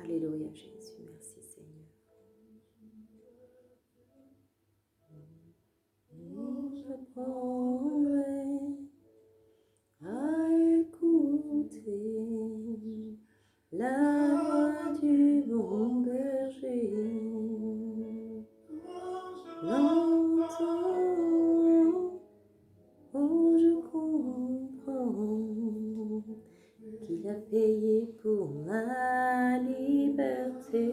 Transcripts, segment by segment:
Alléluia Jésus, merci Seigneur. J'apprendrai à écouter la voix du bon berger. Longtemps, oh je comprends qu'il a payé pour ma liberté.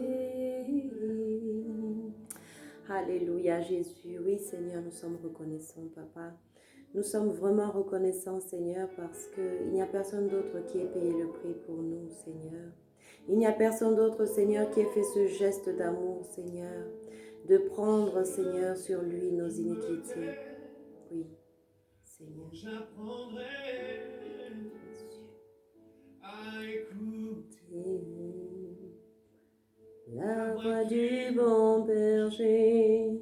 Alléluia Jésus, oui Seigneur, nous sommes reconnaissants Papa. Nous sommes vraiment reconnaissants Seigneur parce qu'il n'y a personne d'autre qui ait payé le prix pour nous Seigneur. Il n'y a personne d'autre Seigneur qui ait fait ce geste d'amour Seigneur, de prendre Seigneur sur lui nos iniquités. Oui Seigneur. J'apprendrai à écouter la voix du bon berger.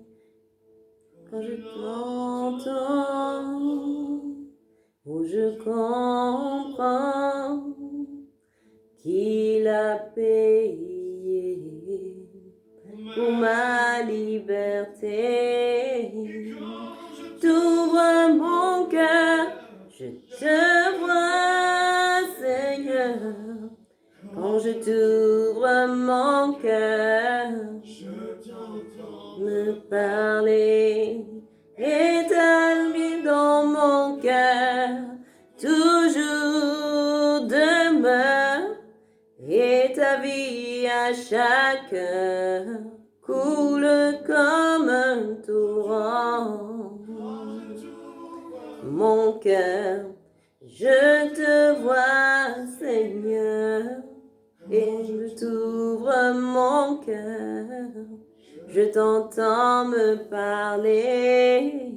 Quand je t'entends, où je comprends qu'il a payé pour ma liberté. T'ouvres mon cœur, je te vois Seigneur. Quand je t'ouvre mon cœur, me parler, établi dans mon cœur, toujours demeure, et ta vie à chaque heure coule comme un torrent. Mon cœur, je te vois Seigneur, et je t'ouvre mon cœur. Je t'entends me parler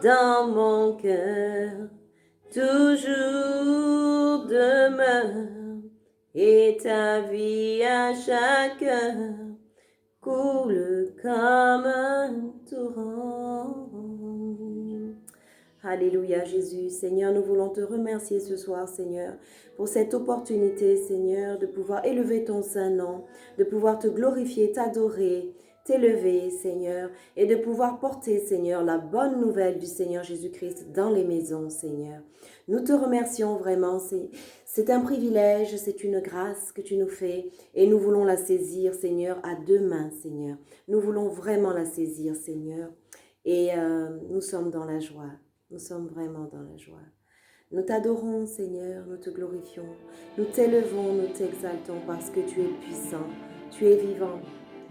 dans mon cœur, toujours demeure, et ta vie à chaque heure coule comme un torrent. Alléluia Jésus. Seigneur, nous voulons te remercier ce soir, Seigneur, pour cette opportunité, Seigneur, de pouvoir élever ton saint nom, de pouvoir te glorifier, t'adorer, t'élever, Seigneur, et de pouvoir porter, Seigneur, la bonne nouvelle du Seigneur Jésus-Christ dans les maisons, Seigneur. Nous te remercions vraiment, c'est un privilège, c'est une grâce que tu nous fais, et nous voulons la saisir, Seigneur, à deux mains, Seigneur. Nous voulons vraiment la saisir, Seigneur, et nous sommes dans la joie. Nous sommes vraiment dans la joie. Nous t'adorons, Seigneur, nous te glorifions, nous t'élevons, nous t'exaltons parce que tu es puissant, tu es vivant,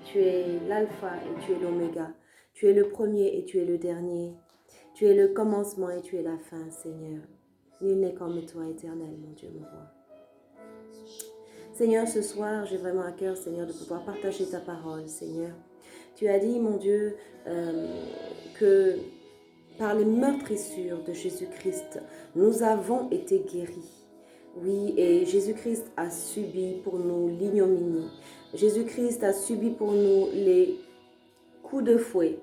tu es l'alpha et tu es l'oméga, tu es le premier et tu es le dernier, tu es le commencement et tu es la fin, Seigneur. Nul n'est comme toi, éternel, mon Dieu, mon roi. Seigneur, ce soir, j'ai vraiment à cœur, Seigneur, de pouvoir partager ta parole, Seigneur. Tu as dit, mon Dieu, que par les meurtrissures de Jésus-Christ, nous avons été guéris. Oui, et Jésus-Christ a subi pour nous l'ignominie. Jésus-Christ a subi pour nous les coups de fouet.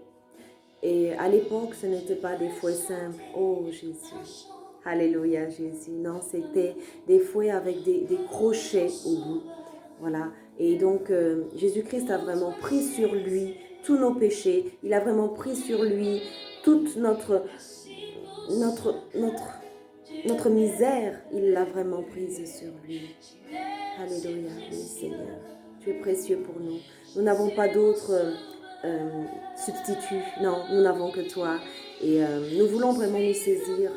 Et à l'époque, ce n'était pas des fouets simples. Oh Jésus, alléluia Jésus. Non, c'était des fouets avec des crochets au bout. Voilà. Et donc, Jésus-Christ a vraiment pris sur lui tous nos péchés. Il a vraiment pris sur lui toute notre misère. Il l'a vraiment prise sur lui. Alléluia, oui Seigneur. Tu es précieux pour nous. Nous n'avons pas d'autre substitut. Non, nous n'avons que toi. Et nous voulons vraiment nous saisir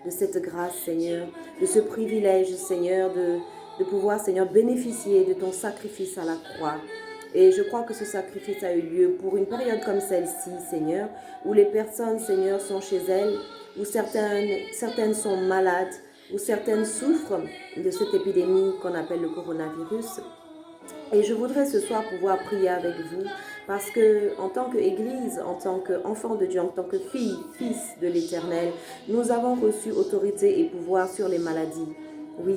de cette grâce, Seigneur, de ce privilège, Seigneur, de pouvoir, Seigneur, bénéficier de ton sacrifice à la croix. Et je crois que ce sacrifice a eu lieu pour une période comme celle-ci, Seigneur, où les personnes, Seigneur, sont chez elles, où certaines sont malades, où certaines souffrent de cette épidémie qu'on appelle le coronavirus. Et je voudrais ce soir pouvoir prier avec vous, Parce que en tant qu'Église, en tant qu'enfant de Dieu, en tant que fille, fils de l'Éternel, nous avons reçu autorité et pouvoir sur les maladies. Oui,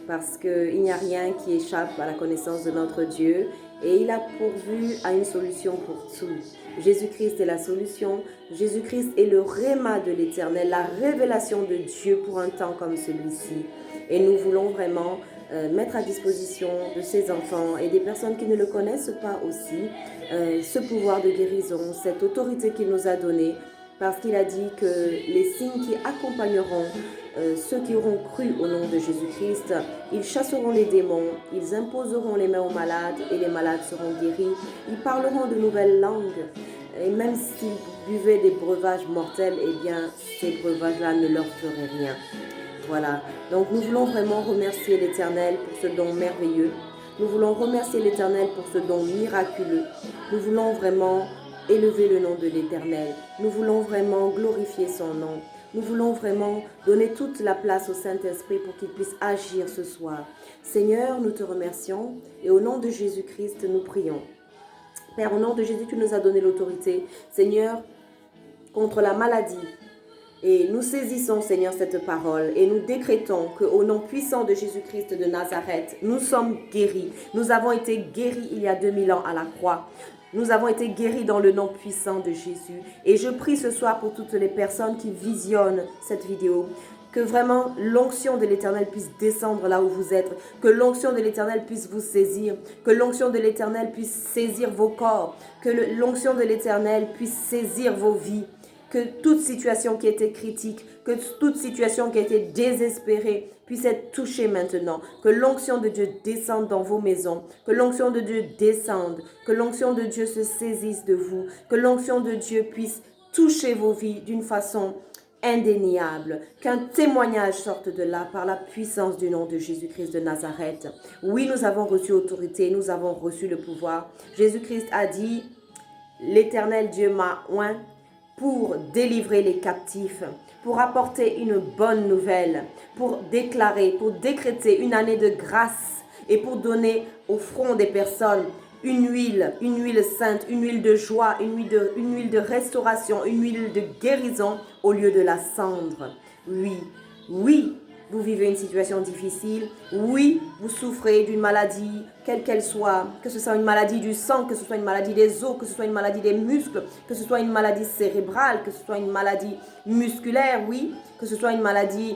parce qu'il n'y a rien qui échappe à la connaissance de notre Dieu et il a pourvu à une solution pour tout. Jésus-Christ est la solution, Jésus-Christ est le réma de l'Éternel, la révélation de Dieu pour un temps comme celui-ci. Et nous voulons vraiment mettre à disposition de ces enfants et des personnes qui ne le connaissent pas aussi, ce pouvoir de guérison, cette autorité qu'il nous a donnée, parce qu'il a dit que les signes qui accompagneront ceux qui auront cru au nom de Jésus-Christ, ils chasseront les démons, ils imposeront les mains aux malades et les malades seront guéris, ils parleront de nouvelles langues. Et même s'ils buvaient des breuvages mortels, eh bien, ces breuvages-là ne leur feraient rien. Voilà. Donc, nous voulons vraiment remercier l'Éternel pour ce don merveilleux. Nous voulons remercier l'Éternel pour ce don miraculeux. Nous voulons vraiment élever le nom de l'Éternel. Nous voulons vraiment glorifier son nom. Nous voulons vraiment donner toute la place au Saint-Esprit pour qu'il puisse agir ce soir. Seigneur, nous te remercions et au nom de Jésus-Christ, nous prions. Père, au nom de Jésus, tu nous as donné l'autorité, Seigneur, contre la maladie. Et nous saisissons, Seigneur, cette parole et nous décrétons qu'au nom puissant de Jésus-Christ de Nazareth, nous sommes guéris. Nous avons été guéris il y a 2000 ans à la croix. Nous avons été guéris dans le nom puissant de Jésus. Et je prie ce soir pour toutes les personnes qui visionnent cette vidéo, que vraiment l'onction de l'Éternel puisse descendre là où vous êtes, que l'onction de l'Éternel puisse vous saisir, que l'onction de l'Éternel puisse saisir vos corps, que l'onction de l'Éternel puisse saisir vos vies. Que toute situation qui était critique, que toute situation qui était désespérée puisse être touchée maintenant. Que l'onction de Dieu descende dans vos maisons. Que l'onction de Dieu descende. Que l'onction de Dieu se saisisse de vous. Que l'onction de Dieu puisse toucher vos vies d'une façon indéniable. Qu'un témoignage sorte de là par la puissance du nom de Jésus-Christ de Nazareth. Oui, nous avons reçu autorité, nous avons reçu le pouvoir. Jésus-Christ a dit, l'Éternel Dieu m'a oint pour délivrer les captifs, pour apporter une bonne nouvelle, pour déclarer, pour décréter une année de grâce et pour donner au front des personnes une huile sainte, une huile de joie, une huile de restauration, une huile de guérison au lieu de la cendre. Oui, oui, vous vivez une situation difficile. Oui, vous souffrez d'une maladie, quelle qu'elle soit, que ce soit une maladie du sang, que ce soit une maladie des os, que ce soit une maladie des muscles, que ce soit une maladie cérébrale, que ce soit une maladie musculaire, oui, que ce soit une maladie,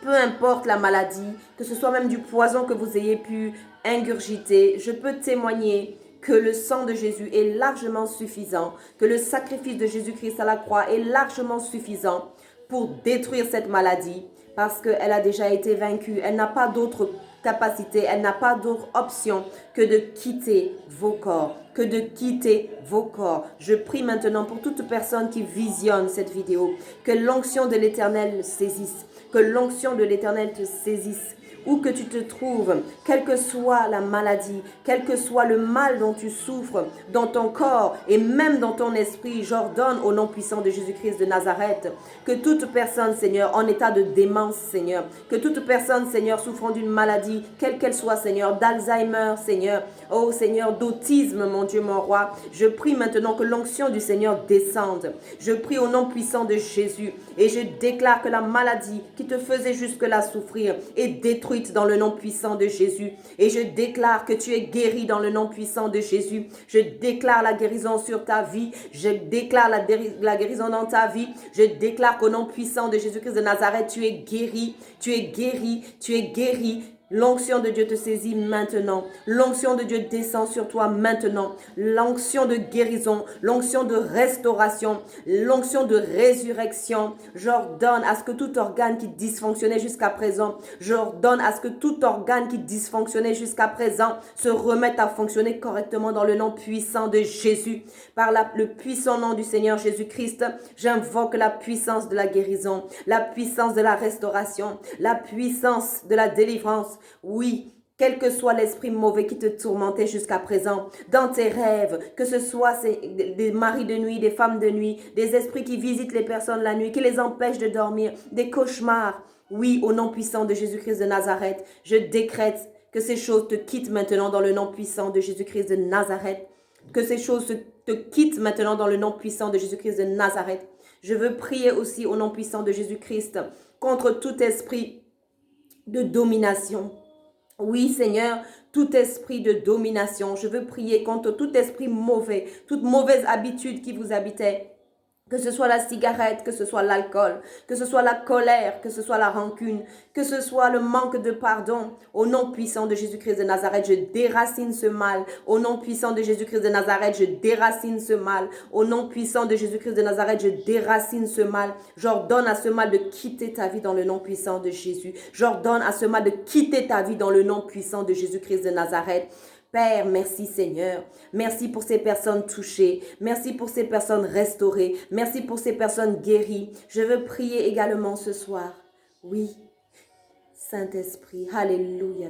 peu importe la maladie, que ce soit même du poison que vous ayez pu ingurgiter, je peux témoigner que le sang de Jésus est largement suffisant, que le sacrifice de Jésus-Christ à la croix est largement suffisant pour détruire cette maladie, parce qu'elle a déjà été vaincue. Elle n'a pas d'autre capacité, elle n'a pas d'autre option que de quitter vos corps, que de quitter vos corps. Je prie maintenant pour toute personne qui visionne cette vidéo, que l'onction de l'Éternel saisisse, que l'onction de l'Éternel te saisisse. Où que tu te trouves, quelle que soit la maladie, quel que soit le mal dont tu souffres dans ton corps et même dans ton esprit, j'ordonne au nom puissant de Jésus-Christ de Nazareth que toute personne, Seigneur, en état de démence, Seigneur, que toute personne, Seigneur, souffrant d'une maladie, quelle qu'elle soit, Seigneur, d'Alzheimer, Seigneur, oh Seigneur, d'autisme, mon Dieu, mon roi, je prie maintenant que l'onction du Seigneur descende. Je prie au nom puissant de Jésus et je déclare que la maladie qui te faisait jusque-là souffrir est détruite dans le nom puissant de Jésus. Et je déclare que tu es guéri dans le nom puissant de Jésus. Je déclare la guérison sur ta vie. Je déclare la guérison dans ta vie. Je déclare qu'au nom puissant de Jésus-Christ de Nazareth, tu es guéri, tu es guéri, tu es guéri. L'onction de Dieu te saisit maintenant. L'onction de Dieu descend sur toi maintenant. L'onction de guérison, l'onction de restauration, l'onction de résurrection. J'ordonne à ce que tout organe qui dysfonctionnait jusqu'à présent, j'ordonne à ce que tout organe qui dysfonctionnait jusqu'à présent se remette à fonctionner correctement dans le nom puissant de Jésus. Par le puissant nom du Seigneur Jésus-Christ, j'invoque la puissance de la guérison, la puissance de la restauration, la puissance de la délivrance. Oui, quel que soit l'esprit mauvais qui te tourmentait jusqu'à présent, dans tes rêves, que ce soit des maris de nuit, des femmes de nuit, des esprits qui visitent les personnes la nuit, qui les empêchent de dormir, des cauchemars. Oui, au nom puissant de Jésus-Christ de Nazareth, je décrète que ces choses te quittent maintenant dans le nom puissant de Jésus-Christ de Nazareth. que ces choses te quittent maintenant dans le nom puissant de Jésus-Christ de Nazareth. Je veux prier aussi au nom puissant de Jésus-Christ contre tout esprit de domination. Oui, Seigneur, tout esprit de domination. Je veux prier contre tout esprit mauvais, toute mauvaise habitude qui vous habitait. Que ce soit la cigarette, que ce soit l'alcool, que ce soit la colère, que ce soit la rancune, que ce soit le manque de pardon. Au nom puissant de Jésus-Christ de Nazareth, je déracine ce mal. Au nom puissant de Jésus-Christ de Nazareth, je déracine ce mal. Au nom puissant de Jésus-Christ de Nazareth, je déracine ce mal. J'ordonne à ce mal de quitter ta vie dans le nom puissant de Jésus. J'ordonne à ce mal de quitter ta vie dans le nom puissant de Jésus-Christ de Nazareth. Père, merci Seigneur. Merci pour ces personnes touchées. Merci pour ces personnes restaurées. Merci pour ces personnes guéries. Je veux prier également ce soir. Oui, Saint-Esprit, Alléluia.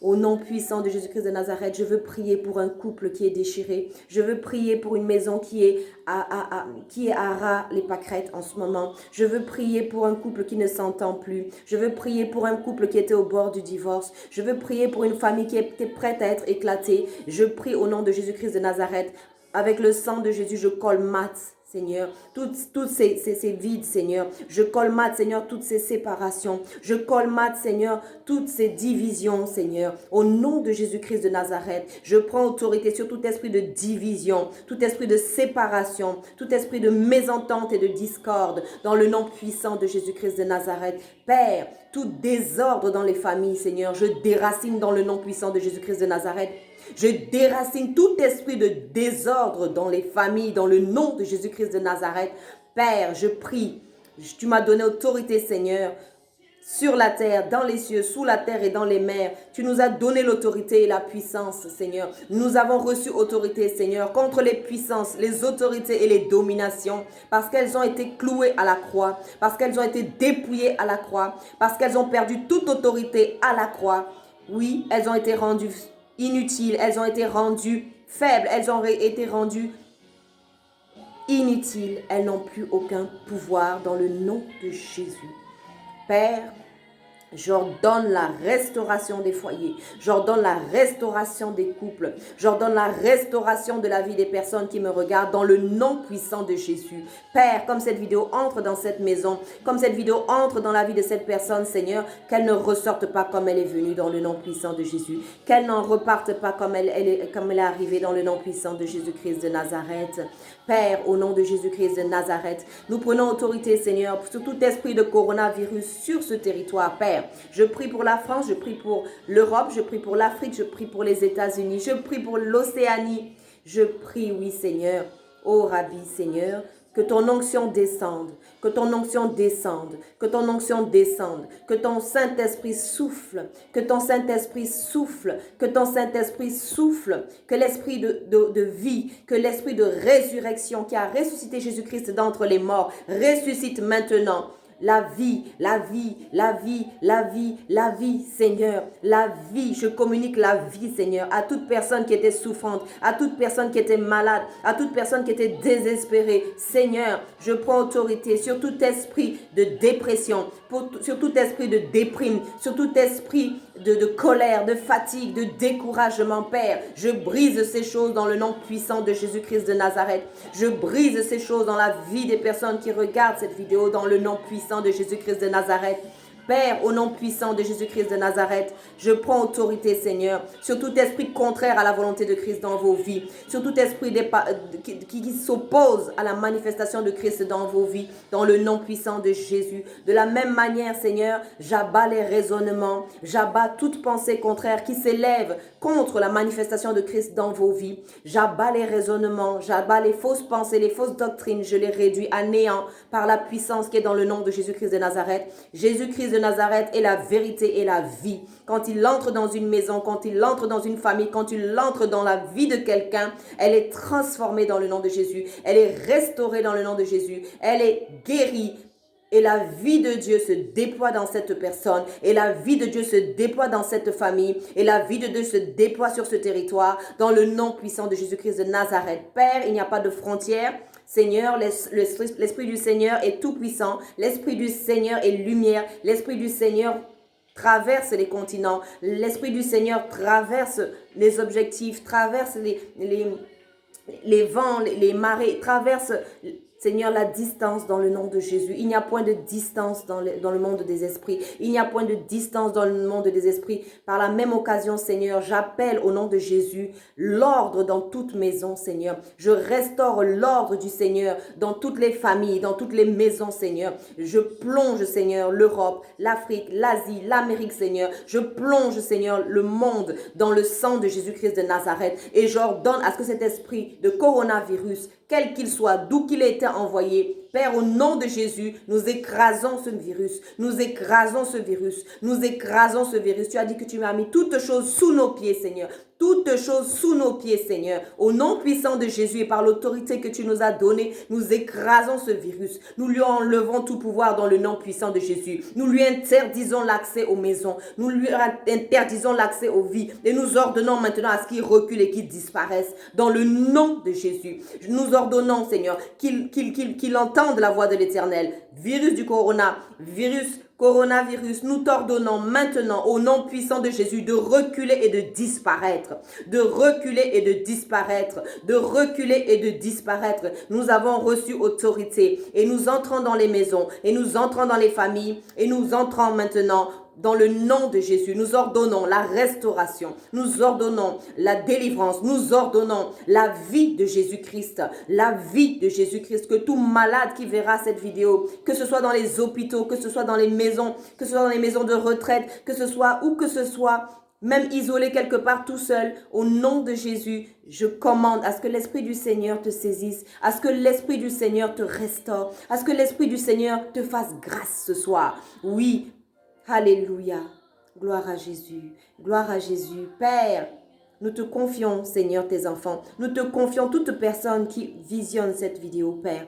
Au nom puissant de Jésus-Christ de Nazareth, je veux prier pour un couple qui est déchiré. Je veux prier pour une maison qui est à ras les pâquerettes en ce moment. Je veux prier pour un couple qui ne s'entend plus. Je veux prier pour un couple qui était au bord du divorce. Je veux prier pour une famille qui est prête à être éclatée. Je prie au nom de Jésus-Christ de Nazareth. Avec le sang de Jésus, je colmate, Seigneur, toutes ces vides, Seigneur. Je colmate, Seigneur, toutes ces séparations. Je colmate, Seigneur, toutes ces divisions, Seigneur. Au nom de Jésus-Christ de Nazareth, je prends autorité sur tout esprit de division, tout esprit de séparation, tout esprit de mésentente et de discorde, dans le nom puissant de Jésus-Christ de Nazareth. Père, tout désordre dans les familles, Seigneur, je déracine dans le nom puissant de Jésus-Christ de Nazareth. Je déracine tout esprit de désordre dans les familles, dans le nom de Jésus-Christ de Nazareth. Père, je prie, tu m'as donné autorité, Seigneur, sur la terre, dans les cieux, sous la terre et dans les mers. Tu nous as donné l'autorité et la puissance, Seigneur. Nous avons reçu autorité, Seigneur, contre les puissances, les autorités et les dominations, parce qu'elles ont été clouées à la croix, parce qu'elles ont été dépouillées à la croix, parce qu'elles ont perdu toute autorité à la croix. Oui, elles ont été rendues inutiles, elles ont été rendues faibles, elles ont été rendues inutiles, elles n'ont plus aucun pouvoir dans le nom de Jésus. Père, j'ordonne la restauration des foyers, j'ordonne la restauration des couples, j'ordonne la restauration de la vie des personnes qui me regardent dans le nom puissant de Jésus. Père, comme cette vidéo entre dans cette maison, comme cette vidéo entre dans la vie de cette personne, Seigneur, qu'elle ne ressorte pas comme elle est venue dans le nom puissant de Jésus, qu'elle n'en reparte pas comme elle est arrivée dans le nom puissant de Jésus-Christ de Nazareth. Père, au nom de Jésus-Christ de Nazareth, nous prenons autorité, Seigneur, sur tout esprit de coronavirus sur ce territoire, Père. Je prie pour la France, je prie pour l'Europe, je prie pour l'Afrique, je prie pour les États-Unis, je prie pour l'Océanie. Je prie, oui, Seigneur, ô Rabbi, Seigneur, que ton onction descende, que ton onction descende, que ton onction descende, que ton Saint-Esprit souffle, que ton Saint-Esprit souffle, que ton Saint-Esprit souffle, que l'esprit de vie, que l'esprit de résurrection qui a ressuscité Jésus-Christ d'entre les morts, ressuscite maintenant. La vie, la vie, la vie, la vie, la vie, Seigneur, la vie. Je communique la vie, Seigneur, à toute personne qui était souffrante, à toute personne qui était malade, à toute personne qui était désespérée. Seigneur, je prends autorité sur tout esprit de dépression, sur tout esprit de déprime, sur tout esprit de colère, de fatigue, de découragement, Père. Je brise ces choses dans le nom puissant de Jésus-Christ de Nazareth. Je brise ces choses dans la vie des personnes qui regardent cette vidéo dans le nom puissant de Jésus-Christ de Nazareth. Père, au nom puissant de Jésus-Christ de Nazareth, je prends autorité, Seigneur, sur tout esprit contraire à la volonté de Christ dans vos vies, sur tout esprit qui s'oppose à la manifestation de Christ dans vos vies, dans le nom puissant de Jésus. De la même manière, Seigneur, j'abats les raisonnements, j'abats toute pensée contraire qui s'élève contre la manifestation de Christ dans vos vies. J'abats les raisonnements, j'abats les fausses pensées, les fausses doctrines, je les réduis à néant par la puissance qui est dans le nom de Jésus-Christ de Nazareth. Jésus-Christ de Nazareth est la vérité et la vie. Quand il entre dans une maison, quand il entre dans une famille, quand il entre dans la vie de quelqu'un, elle est transformée dans le nom de Jésus. Elle est restaurée dans le nom de Jésus. Elle est guérie. Et la vie de Dieu se déploie dans cette personne. Et la vie de Dieu se déploie dans cette famille. Et la vie de Dieu se déploie sur ce territoire dans le nom puissant de Jésus-Christ de Nazareth. Père, il n'y a pas de frontières. Seigneur, l'Esprit du Seigneur est tout puissant. L'Esprit du Seigneur est lumière. L'Esprit du Seigneur traverse les continents. L'Esprit du Seigneur traverse les objectifs, traverse les vents, les marées, traverse, Seigneur, la distance dans le nom de Jésus. Il n'y a point de distance dans le monde des esprits. Il n'y a point de distance dans le monde des esprits. Par la même occasion, Seigneur, j'appelle au nom de Jésus l'ordre dans toute maison, Seigneur. Je restaure l'ordre du Seigneur dans toutes les familles, dans toutes les maisons, Seigneur. Je plonge, Seigneur, l'Europe, l'Afrique, l'Asie, l'Amérique, Seigneur. Je plonge, Seigneur, le monde dans le sang de Jésus-Christ de Nazareth. Et j'ordonne à ce que cet esprit de coronavirus, quel qu'il soit, d'où qu'il ait été envoyé, Père, au nom de Jésus, nous écrasons ce virus. Nous écrasons ce virus. Nous écrasons ce virus. Tu as dit que tu m'as mis toutes choses sous nos pieds, Seigneur. Toutes choses sous nos pieds, Seigneur. Au nom puissant de Jésus et par l'autorité que tu nous as donnée, nous écrasons ce virus. Nous lui enlevons tout pouvoir dans le nom puissant de Jésus. Nous lui interdisons l'accès aux maisons. Nous lui interdisons l'accès aux vies. Et nous ordonnons maintenant à ce qu'il recule et qu'il disparaisse dans le nom de Jésus. Nous ordonnons, Seigneur, qu'il entende la voix de l'Éternel. Virus du coronavirus, nous t'ordonnons maintenant au nom puissant de Jésus de reculer et de disparaître, de reculer et de disparaître, de reculer et de disparaître. Nous avons reçu autorité et nous entrons dans les maisons et nous entrons dans les familles et nous entrons maintenant dans le nom de Jésus. Nous ordonnons la restauration, nous ordonnons la délivrance, nous ordonnons la vie de Jésus-Christ, la vie de Jésus-Christ. Que tout malade qui verra cette vidéo, que ce soit dans les hôpitaux, que ce soit dans les maisons, que ce soit dans les maisons de retraite, que ce soit où que ce soit, même isolé quelque part tout seul, au nom de Jésus, je commande à ce que l'Esprit du Seigneur te saisisse, à ce que l'Esprit du Seigneur te restaure, à ce que l'Esprit du Seigneur te fasse grâce ce soir. Oui, alléluia, gloire à Jésus, gloire à Jésus. Père, nous te confions, Seigneur, tes enfants. Nous te confions toute personne qui visionne cette vidéo, Père.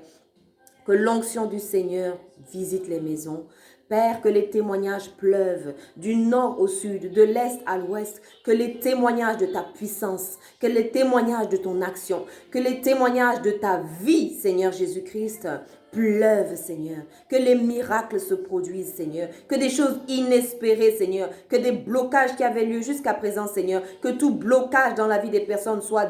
Que l'onction du Seigneur visite les maisons. Père, que les témoignages pleuvent du nord au sud, de l'est à l'ouest, que les témoignages de ta puissance, que les témoignages de ton action, que les témoignages de ta vie, Seigneur Jésus-Christ, pleuvent, Seigneur, que les miracles se produisent, Seigneur, que des choses inespérées, Seigneur, que des blocages qui avaient lieu jusqu'à présent, Seigneur, que tout blocage dans la vie des personnes soit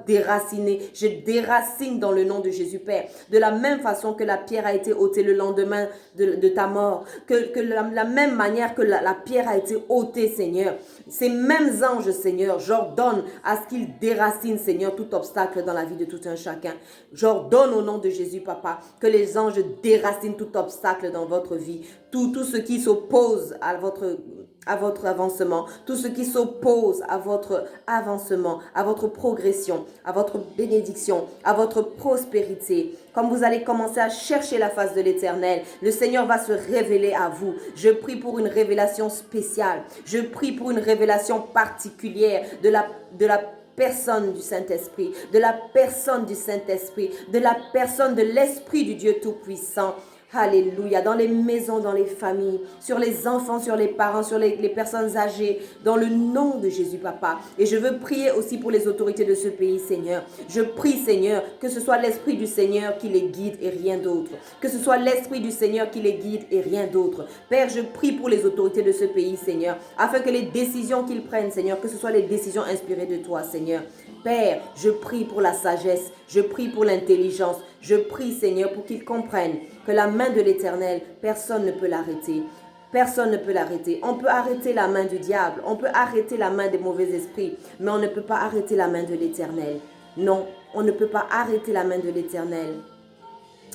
déraciné. Je déracine dans le nom de Jésus, Père. De la même façon que la pierre a été ôtée le lendemain de ta mort, que la même manière que la pierre a été ôtée, Seigneur. Ces mêmes anges, Seigneur, j'ordonne à ce qu'ils déracinent, Seigneur, tout obstacle dans la vie de tout un chacun. J'ordonne au nom de Jésus, Papa, que les anges déracinent tout obstacle dans votre vie. Tout ce qui s'oppose à votre avancement, tout ce qui s'oppose à votre avancement, à votre progression, à votre bénédiction, à votre prospérité. Comme vous allez commencer à chercher la face de l'Éternel, le Seigneur va se révéler à vous. Je prie pour une révélation spéciale. Je prie pour une révélation particulière de la personne du Saint-Esprit, de la personne du Saint-Esprit, de la personne de l'Esprit du Dieu Tout-Puissant. Alléluia, dans les maisons, dans les familles, sur les enfants, sur les parents, sur les personnes âgées, dans le nom de Jésus, Papa. Et je veux prier aussi pour les autorités de ce pays, Seigneur. Je prie, Seigneur, que ce soit l'Esprit du Seigneur qui les guide et rien d'autre. Que ce soit l'Esprit du Seigneur qui les guide et rien d'autre. Père, je prie pour les autorités de ce pays, Seigneur, afin que les décisions qu'ils prennent, Seigneur, que ce soit les décisions inspirées de toi, Seigneur. Père, je prie pour la sagesse, je prie pour l'intelligence, je prie, Seigneur, pour qu'ils comprennent que la main de l'Éternel, personne ne peut l'arrêter. Personne ne peut l'arrêter. On peut arrêter la main du diable, on peut arrêter la main des mauvais esprits, mais on ne peut pas arrêter la main de l'Éternel. Non, on ne peut pas arrêter la main de l'Éternel.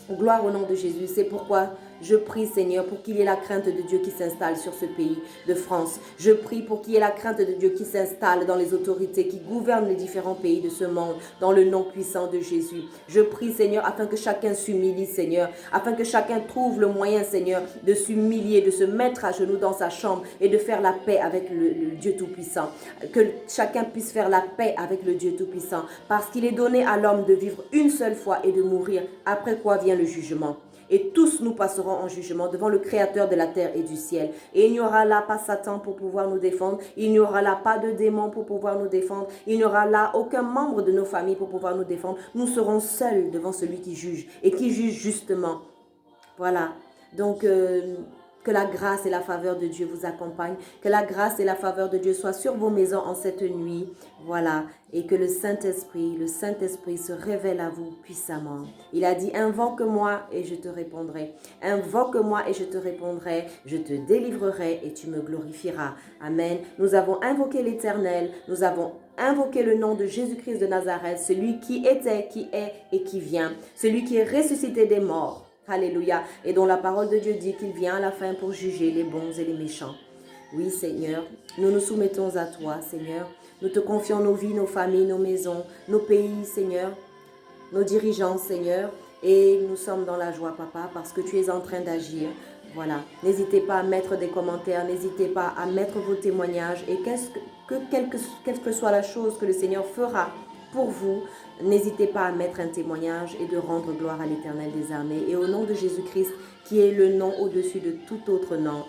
Gloire au nom de Jésus. C'est pourquoi je prie, Seigneur, pour qu'il y ait la crainte de Dieu qui s'installe sur ce pays de France. Je prie pour qu'il y ait la crainte de Dieu qui s'installe dans les autorités qui gouvernent les différents pays de ce monde, dans le nom puissant de Jésus. Je prie, Seigneur, afin que chacun s'humilie, Seigneur, afin que chacun trouve le moyen, Seigneur, de s'humilier, de se mettre à genoux dans sa chambre et de faire la paix avec le Dieu Tout-Puissant. Que chacun puisse faire la paix avec le Dieu Tout-Puissant, parce qu'il est donné à l'homme de vivre une seule fois et de mourir, après quoi vient le jugement. Et tous nous passerons en jugement devant le Créateur de la terre et du ciel. Et il n'y aura là pas Satan pour pouvoir nous défendre. Il n'y aura là pas de démon pour pouvoir nous défendre. Il n'y aura là aucun membre de nos familles pour pouvoir nous défendre. Nous serons seuls devant celui qui juge et qui juge justement. Voilà. Donc, Que la grâce et la faveur de Dieu vous accompagnent. Que la grâce et la faveur de Dieu soient sur vos maisons en cette nuit. Voilà. Et que le Saint-Esprit se révèle à vous puissamment. Il a dit, invoque-moi et je te répondrai. Invoque-moi et je te répondrai. Je te délivrerai et tu me glorifieras. Amen. Nous avons invoqué l'Éternel. Nous avons invoqué le nom de Jésus-Christ de Nazareth, celui qui était, qui est et qui vient. Celui qui est ressuscité des morts. Alléluia. Et dont la parole de Dieu dit qu'il vient à la fin pour juger les bons et les méchants. Oui, Seigneur, nous nous soumettons à toi, Seigneur. Nous te confions nos vies, nos familles, nos maisons, nos pays, Seigneur, nos dirigeants, Seigneur. Et nous sommes dans la joie, Papa, parce que tu es en train d'agir. Voilà. N'hésitez pas à mettre des commentaires, n'hésitez pas à mettre vos témoignages. Et quelle que soit la chose que le Seigneur fera pour vous, n'hésitez pas à mettre un témoignage et de rendre gloire à l'Éternel des armées. Et au nom de Jésus-Christ, qui est le nom au-dessus de tout autre nom.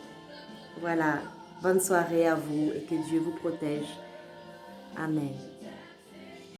Voilà. Bonne soirée à vous et que Dieu vous protège. Amen.